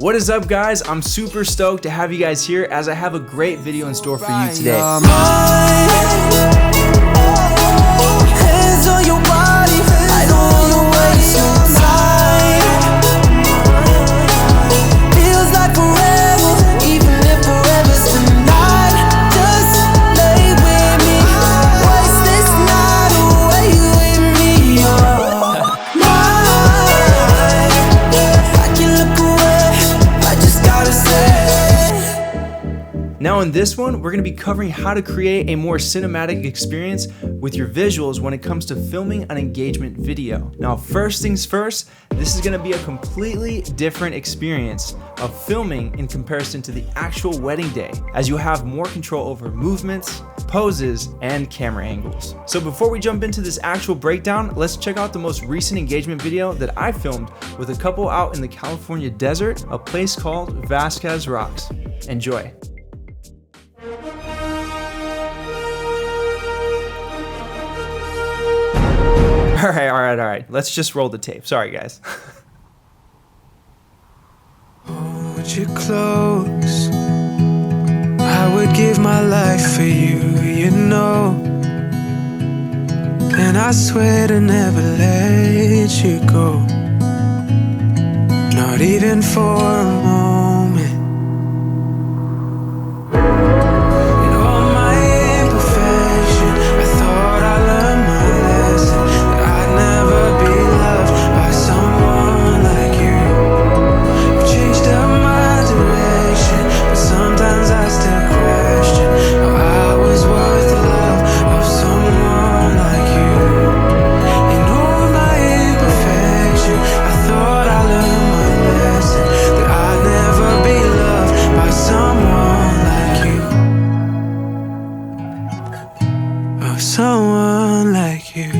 What is up, guys? I'm super stoked to have you guys here as I have a great video in store for you today. Now in this one, we're going to be covering how to create a more cinematic experience with your visuals when it comes to filming an engagement video. Now first things first, this is going to be a completely different experience of filming in comparison to the actual wedding day, as you have more control over movements, poses, and camera angles. So before we jump into this actual breakdown, let's check out the most recent engagement video that I filmed with a couple out in the California desert, a place called Vasquezrocks. Enjoy. All right. Let's just roll the tape. Sorry, guys. Hold you close. I would give my life for you, you know. And I swear to never let you go. Not even for a moment. Someone like you.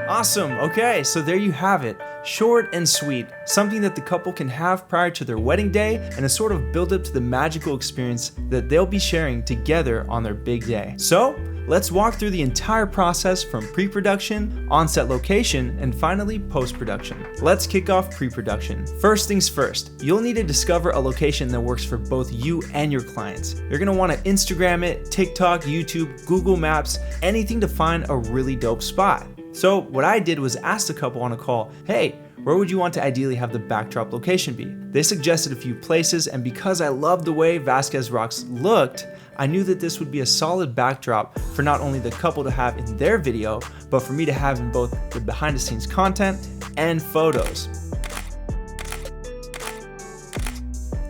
Awesome. Okay, so there you have it. Short and sweet, something that the couple can have prior to their wedding day and a sort of build up to the magical experience that they'll be sharing together on their big day. So let's walk through the entire process from pre-production, on-set location, and finally post-production. Let's kick off pre-production. First things first, you'll need to discover a location that works for both you and your clients. You're gonna wanna Instagram it, TikTok, YouTube, Google Maps, anything to find a really dope spot. So what I did was ask the couple on a call, hey, where would you want to ideally have the backdrop location be? They suggested a few places, and because I loved the way Vasquezrocks looked, I knew that this would be a solid backdrop for not only the couple to have in their video, but for me to have in both the behind the scenes content and photos.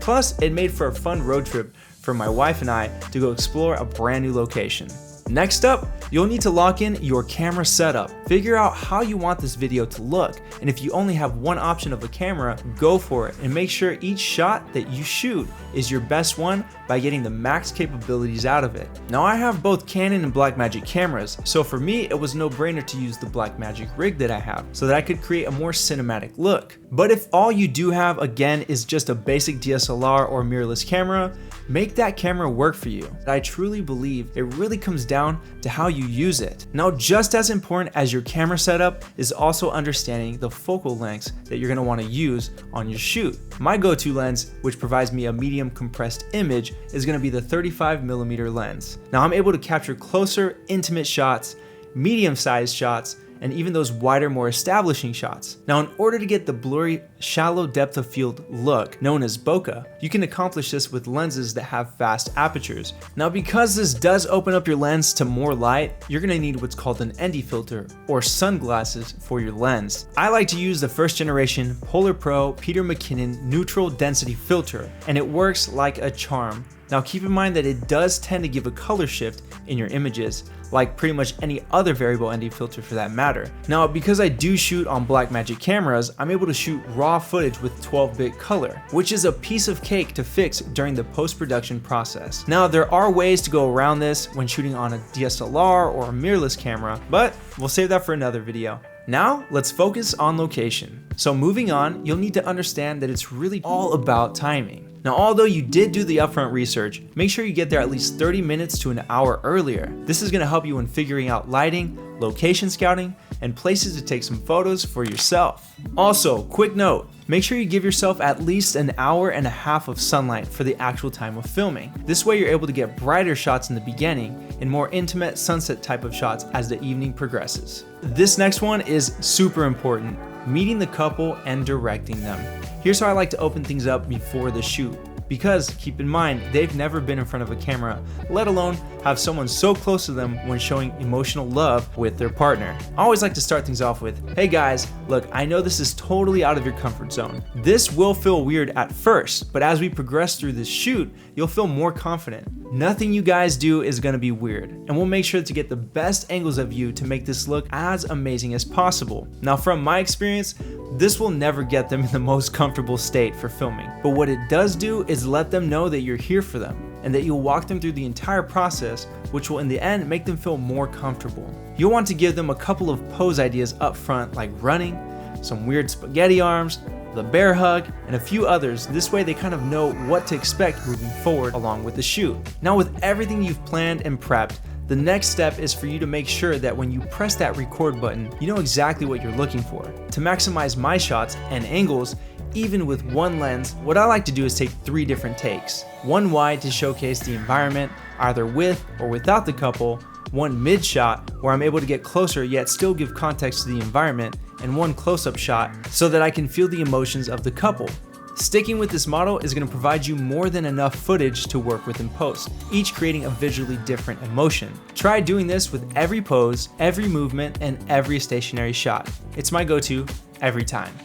Plus, it made for a fun road trip for my wife and I to go explore a brand new location. Next up, you'll need to lock in your camera setup. Figure out how you want this video to look, and if you only have one option of a camera, go for it, and make sure each shot that you shoot is your best one by getting the max capabilities out of it. Now I have both Canon and Blackmagic cameras, so for me it was no brainer to use the Blackmagic rig that I have so that I could create a more cinematic look. But if all you do have again is just a basic DSLR or mirrorless camera, make that camera work for you. I truly believe it really comes down to how you use it. Now, just as important as your camera setup is also understanding the focal lengths that you're gonna wanna use on your shoot. My go-to lens, which provides me a medium compressed image, is gonna be the 35mm lens. Now I'm able to capture closer, intimate shots, medium-sized shots, and even those wider, more establishing shots. Now, in order to get the blurry, shallow depth of field look, known as bokeh, you can accomplish this with lenses that have fast apertures. Now, because this does open up your lens to more light, you're gonna need what's called an ND filter, or sunglasses for your lens. I like to use the first generation Polar Pro Peter McKinnon neutral density filter, and it works like a charm. Now keep in mind that it does tend to give a color shift in your images, like pretty much any other variable ND filter for that matter. Now because I do shoot on Blackmagic cameras, I'm able to shoot raw footage with 12-bit color, which is a piece of cake to fix during the post-production process. Now there are ways to go around this when shooting on a DSLR or a mirrorless camera, but we'll save that for another video. Now let's focus on location. So moving on, you'll need to understand that it's really all about timing. Now, although you did do the upfront research, make sure you get there at least 30 minutes to an hour earlier. This is gonna help you in figuring out lighting, location scouting, and places to take some photos for yourself. Also, quick note, make sure you give yourself at least an hour and a half of sunlight for the actual time of filming. This way you're able to get brighter shots in the beginning and more intimate sunset type of shots as the evening progresses. This next one is super important, meeting the couple and directing them. Here's how I like to open things up before the shoot. Because keep in mind, they've never been in front of a camera, let alone have someone so close to them when showing emotional love with their partner. I always like to start things off with, hey guys, look, I know this is totally out of your comfort zone. This will feel weird at first, but as we progress through this shoot, you'll feel more confident. Nothing you guys do is gonna be weird, and we'll make sure to get the best angles of you to make this look as amazing as possible. Now, from my experience, this will never get them in the most comfortable state for filming, but what it does do is let them know that you're here for them and that you'll walk them through the entire process, which will in the end make them feel more comfortable. You'll want to give them a couple of pose ideas up front, like running, some weird spaghetti arms, the bear hug, and a few others. This way they kind of know what to expect moving forward along with the shoot. Now, with everything you've planned and prepped, the next step is for you to make sure that when you press that record button, you know exactly what you're looking for. To maximize my shots and angles, even with one lens, what I like to do is take 3 different takes. One wide to showcase the environment, either with or without the couple, one mid shot where I'm able to get closer yet still give context to the environment, and one close-up shot so that I can feel the emotions of the couple. Sticking with this model is going to provide you more than enough footage to work with in post, each creating a visually different emotion. Try doing this with every pose, every movement, and every stationary shot. It's my go-to every time.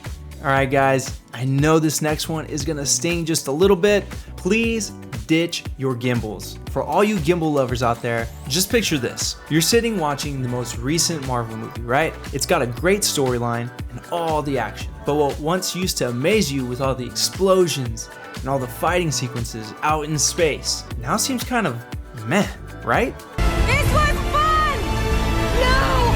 Alright guys, I know this next one is gonna sting just a little bit. Please ditch your gimbals. For all you gimbal lovers out there, just picture this. You're sitting watching the most recent Marvel movie, right? It's got a great storyline and all the action. But what once used to amaze you with all the explosions and all the fighting sequences out in space, now seems kind of meh, right? This was fun! No!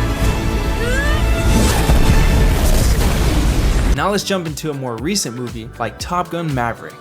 Now let's jump into a more recent movie like Top Gun Maverick.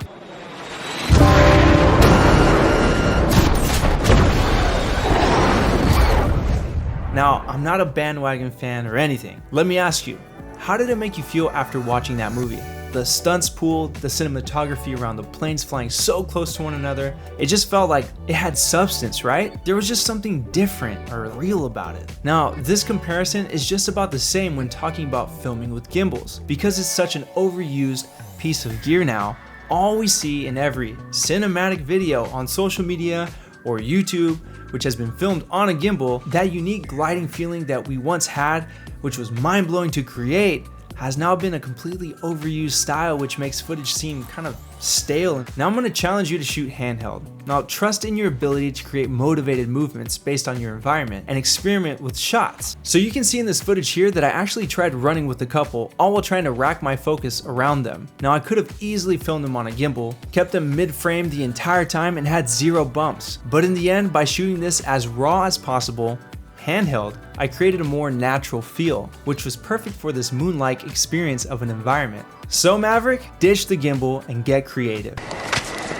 Now, I'm not a bandwagon fan or anything. Let me ask you, how did it make you feel after watching that movie? The stunts pool, the cinematography around the planes flying so close to one another, it just felt like it had substance, right? There was just something different or real about it. Now, this comparison is just about the same when talking about filming with gimbals. Because it's such an overused piece of gear now, all we see in every cinematic video on social media or YouTube, which has been filmed on a gimbal, that unique gliding feeling that we once had, which was mind-blowing to create, has now been a completely overused style, which makes footage seem kind of stale. Now I'm going to challenge you to shoot handheld. Now trust in your ability to create motivated movements based on your environment and experiment with shots. So you can see in this footage here that I actually tried running with the couple, all while trying to rack my focus around them. Now I could have easily filmed them on a gimbal, kept them mid-frame the entire time and had 0 bumps. But in the end, by shooting this as raw as possible, handheld, I created a more natural feel, which was perfect for this moon-like experience of an environment. So Maverick, ditch the gimbal and get creative.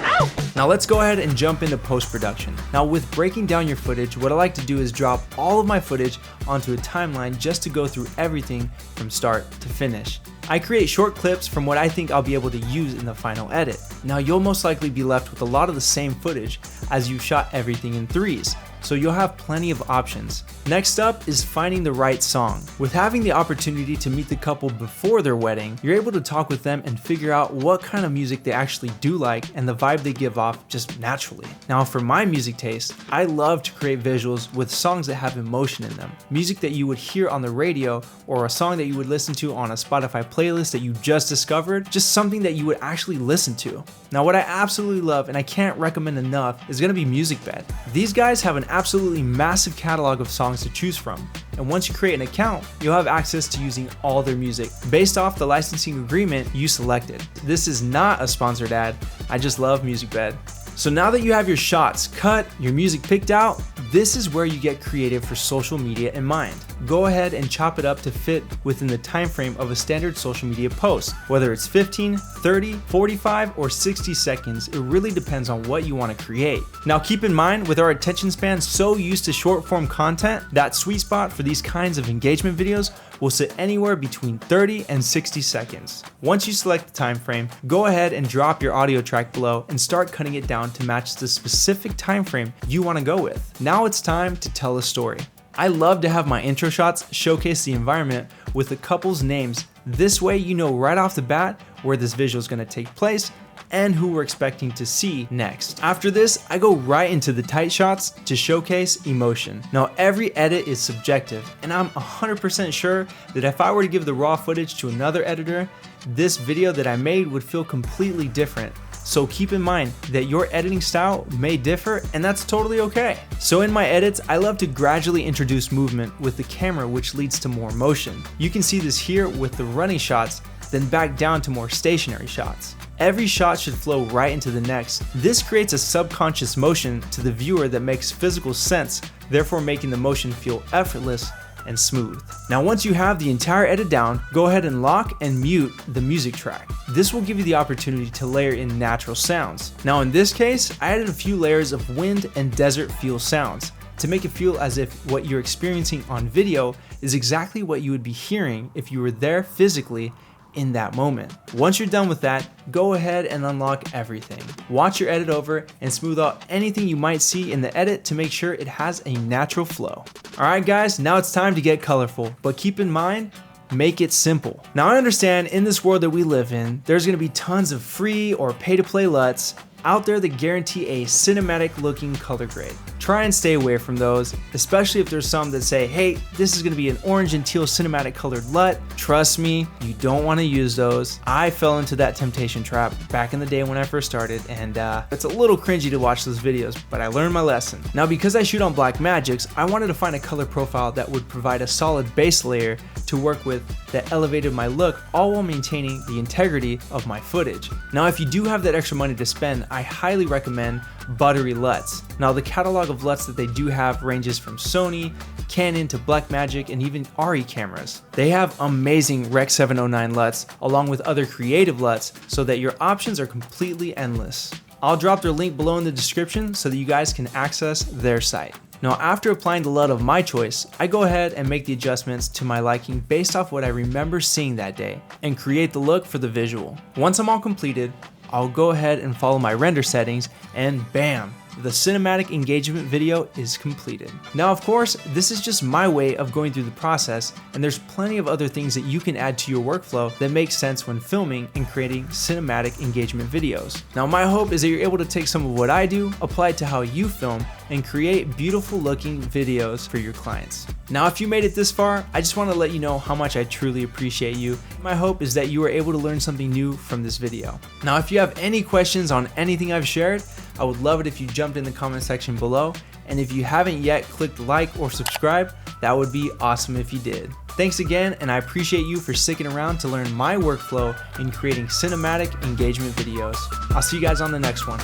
Ow! Now let's go ahead and jump into post-production. Now with breaking down your footage, what I like to do is drop all of my footage onto a timeline just to go through everything from start to finish. I create short clips from what I think I'll be able to use in the final edit. Now you'll most likely be left with a lot of the same footage as you shot everything in 3s. So you'll have plenty of options. Next up is finding the right song. With having the opportunity to meet the couple before their wedding, you're able to talk with them and figure out what kind of music they actually do like and the vibe they give off just naturally. Now for my music taste, I love to create visuals with songs that have emotion in them. Music that you would hear on the radio or a song that you would listen to on a Spotify playlist that you just discovered, just something that you would actually listen to. Now what I absolutely love and I can't recommend enough is gonna be musicbed. These guys have an absolutely massive catalog of songs to choose from, and once you create an account, you'll have access to using all their music based off the licensing agreement you selected. This is not a sponsored ad, I just love musicbed. So now that you have your shots cut, your music picked out, This is where you get creative for social media in mind. Go ahead and chop it up to fit within the time frame of a standard social media post. Whether it's 15, 30, 45, or 60 seconds, it really depends on what you want to create. Now keep in mind, with our attention span so used to short form content, that sweet spot for these kinds of engagement videos will sit anywhere between 30 and 60 seconds. Once you select the time frame, go ahead and drop your audio track below and start cutting it down to match the specific time frame you want to go with. Now it's time to tell a story. I love to have my intro shots showcase the environment with the couple's names. This way you know right off the bat where this visual is going to take place and who we're expecting to see next. After this, I go right into the tight shots to showcase emotion. Now every edit is subjective, and I'm 100% sure that if I were to give the raw footage to another editor, this video that I made would feel completely different. So keep in mind that your editing style may differ, and that's totally okay. So in my edits, I love to gradually introduce movement with the camera, which leads to more motion. You can see this here with the running shots, then back down to more stationary shots. Every shot should flow right into the next. This creates a subconscious motion to the viewer that makes physical sense, therefore making the motion feel effortless and smooth. Now once you have the entire edit down, go ahead and lock and mute the music track. This will give you the opportunity to layer in natural sounds. Now in this case, I added a few layers of wind and desert feel sounds to make it feel as if what you're experiencing on video is exactly what you would be hearing if you were there physically in that moment. Once you're done with that, go ahead and unlock everything. Watch your edit over and smooth out anything you might see in the edit to make sure it has a natural flow. Alright guys, now it's time to get colorful, but keep in mind, make it simple. Now I understand in this world that we live in, there's gonna be tons of free or pay to play LUTs out there that guarantee a cinematic looking color grade. Try and stay away from those, especially if there's some that say, hey, this is gonna be an orange and teal cinematic colored LUT. Trust me, you don't wanna use those. I fell into that temptation trap back in the day when I first started, and it's a little cringy to watch those videos, but I learned my lesson. Now because I shoot on Blackmagics, I wanted to find a color profile that would provide a solid base layer to work with that elevated my look, all while maintaining the integrity of my footage. Now if you do have that extra money to spend, I highly recommend Buttery LUTs. Now the catalog of LUTs that they do have ranges from Sony, Canon to Blackmagic, and even RE cameras. They have amazing Rec 709 LUTs along with other creative LUTs so that your options are completely endless. I'll drop their link below in the description so that you guys can access their site. Now after applying the LUT of my choice, I go ahead and make the adjustments to my liking based off what I remember seeing that day and create the look for the visual. Once I'm all completed, I'll go ahead and follow my render settings, and bam, the cinematic engagement video is completed. Now of course, this is just my way of going through the process, and there's plenty of other things that you can add to your workflow that make sense when filming and creating cinematic engagement videos. Now my hope is that you're able to take some of what I do, apply it to how you film, and create beautiful looking videos for your clients. Now if you made it this far, I just want to let you know how much I truly appreciate you. My hope is that you were able to learn something new from this video. Now if you have any questions on anything I've shared, I would love it if you jumped in the comment section below, and if you haven't yet clicked like or subscribe, that would be awesome if you did. Thanks again, and I appreciate you for sticking around to learn my workflow in creating cinematic engagement videos. I'll see you guys on the next one.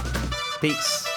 Peace.